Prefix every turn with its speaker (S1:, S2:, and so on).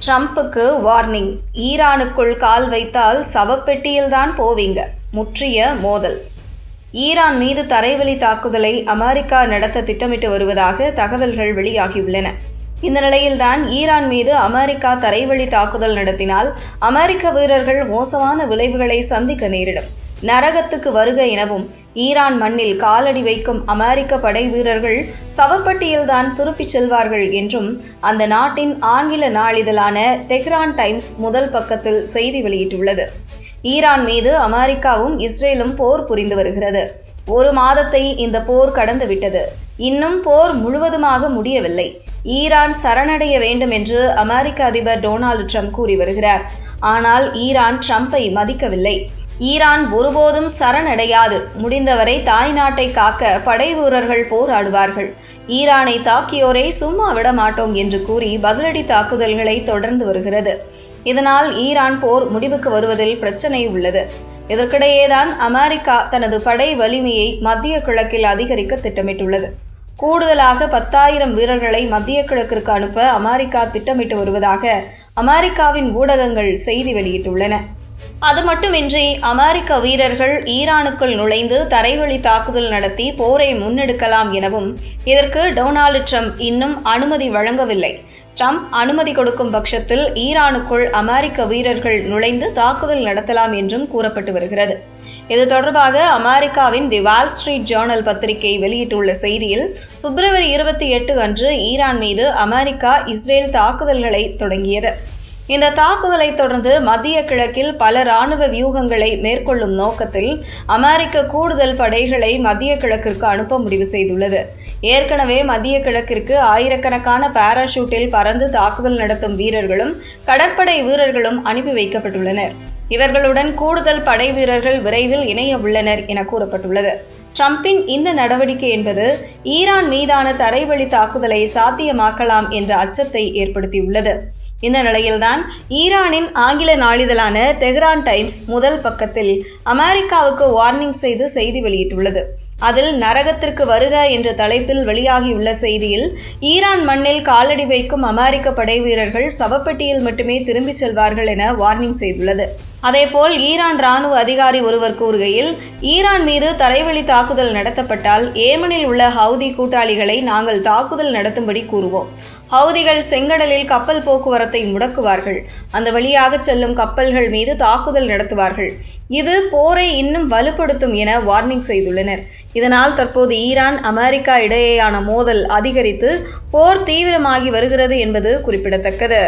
S1: ட்ரம்புக்கு warning. ஈரானுக்குள் கால் வைத்தால் சவப்பெட்டியில்தான் போவீங்க. முற்றிய மோதல். ஈரான் மீது தரைவழி தாக்குதலை அமெரிக்கா நடத்த திட்டமிட்டு வருவதாக தகவல்கள் வெளியாகியுள்ளன. இந்த நிலையில்தான் ஈரான் மீது அமெரிக்கா தரைவழி தாக்குதல் நடத்தினால் அமெரிக்க வீரர்கள் மோசமான விளைவுகளை சந்திக்க நேரிடும். நரகத்துக்கு வருக எனவும் ஈரான் மண்ணில் காலடி வைக்கும் அமெரிக்க படை வீரர்கள் சவப்பட்டியில்தான் திருப்பிச் செல்வார்கள் என்றும் அந்த நாட்டின் ஆங்கில நாளிதழான டெஹ்ரான் டைம்ஸ் முதல் பக்கத்தில் செய்தி வெளியிட்டுள்ளது. ஈரான் மீது அமெரிக்காவும் இஸ்ரேலும் போர் புரிந்து வருகிறது. ஒரு மாதத்தை இந்த போர் கடந்துவிட்டது. இன்னும் போர் முழுவதுமாக முடியவில்லை. ஈரான் சரணடைய வேண்டும் என்று அமெரிக்க அதிபர் டொனால்டு ட்ரம்ப் கூறி வருகிறார். ஆனால் ஈரான் ட்ரம்பை மதிக்கவில்லை. ஈரான் ஒருபோதும் சரணடையாது. முடிந்தவரை தாய் நாட்டை காக்க படை வீரர்கள் போராடுவார்கள். ஈரானை தாக்கியோரை சும்மா விட மாட்டோம் என்று கூறி பதிலடி தாக்குதல்களை தொடர்ந்து வருகிறது. இதனால் ஈரான் போர் முடிவுக்கு வருவதில் பிரச்சனை உள்ளது. இதற்கிடையேதான் அமெரிக்கா தனது படை வலிமையை மத்திய கிழக்கில் அதிகரிக்க திட்டமிட்டுள்ளது. கூடுதலாக 10,000 வீரர்களை மத்திய கிழக்கிற்கு அனுப்ப அமெரிக்கா திட்டமிட்டு வருவதாக அமெரிக்காவின் ஊடகங்கள் செய்தி வெளியிட்டுள்ளன. அது மட்டுமின்றி அமெரிக்க வீரர்கள் ஈரானுக்குள் நுழைந்து தரைவழி தாக்குதல் நடத்தி போரை முன்னெடுக்கலாம் எனவும் இதற்கு டொனால்டு ட்ரம்ப் இன்னும் அனுமதி வழங்கவில்லை. ட்ரம்ப் அனுமதி கொடுக்கும் பட்சத்தில் ஈரானுக்குள் அமெரிக்க வீரர்கள் நுழைந்து தாக்குதல் நடத்தலாம் என்றும் கூறப்பட்டு வருகிறது. இது தொடர்பாக அமெரிக்காவின் தி வால் ஸ்ட்ரீட் ஜேர்னல் பத்திரிகை வெளியிட்டுள்ள செய்தியில் பிப்ரவரி 28 அன்று ஈரான் மீது அமெரிக்கா இஸ்ரேல் தாக்குதல்களை தொடங்கியது. இந்த தாக்குதலை தொடர்ந்து மத்திய கிழக்கில் பல இராணுவ வியூகங்களை மேற்கொள்ளும் நோக்கத்தில் அமெரிக்க கூடுதல் படைகளை மத்திய கிழக்கிற்கு அனுப்ப முடிவு செய்துள்ளது. ஏற்கனவே மத்திய கிழக்கிற்கு ஆயிரக்கணக்கான பாராசூட்டில் பறந்து தாக்குதல் நடத்தும் வீரர்களும் கடற்படை வீரர்களும் அனுப்பி வைக்கப்பட்டுள்ளனர். இவர்களுடன் கூடுதல் படை வீரர்கள் விரைவில் இணைய உள்ளனர் என கூறப்பட்டுள்ளது. ட்ரம்பின் இந்த நடவடிக்கை என்பது ஈரான் மீதான தரைவழி தாக்குதலை சாத்தியமாக்கலாம் என்ற அச்சத்தை ஏற்படுத்தியுள்ளது. இந்த நிலையில்தான் ஈரானின் ஆங்கில நாளிதழான டெஹ்ரான் டைம்ஸ் முதல் பக்கத்தில் அமெரிக்காவுக்கு வார்னிங் செய்து செய்தி வெளியிட்டுள்ளது. அதில் நரகத்திற்கு வருக என்ற தலைப்பில் வெளியாகியுள்ள செய்தியில் ஈரான் மண்ணில் காலடி வைக்கும் அமெரிக்க படை வீரர்கள் சவப்பெட்டியில் மட்டுமே திரும்பிச் செல்வார்கள் என வார்னிங் செய்துள்ளது. அதேபோல் ஈரான் இராணுவ அதிகாரி ஒருவர் கூறுகையில், ஈரான் மீது தரைவழி தாக்குதல் நடத்தப்பட்டால் ஏமனில் உள்ள ஹவுதி கூட்டாளிகளை நாங்கள் தாக்குதல் நடத்தும்படி கூறுவோம். ஹவுதிகள் செங்கடலில் கப்பல் போக்குவரத்தை முடக்குவார்கள். அந்த வழியாக செல்லும் கப்பல்கள் மீது தாக்குதல் நடத்துவார்கள். இது போரை இன்னும் வலுப்படுத்தும் என வார்னிங் செய்துள்ளனர். இதனால் தற்போது ஈரான் அமெரிக்கா இடையேயான மோதல் அதிகரித்து போர் தீவிரமாகி வருகிறது என்பது குறிப்பிடத்தக்கது.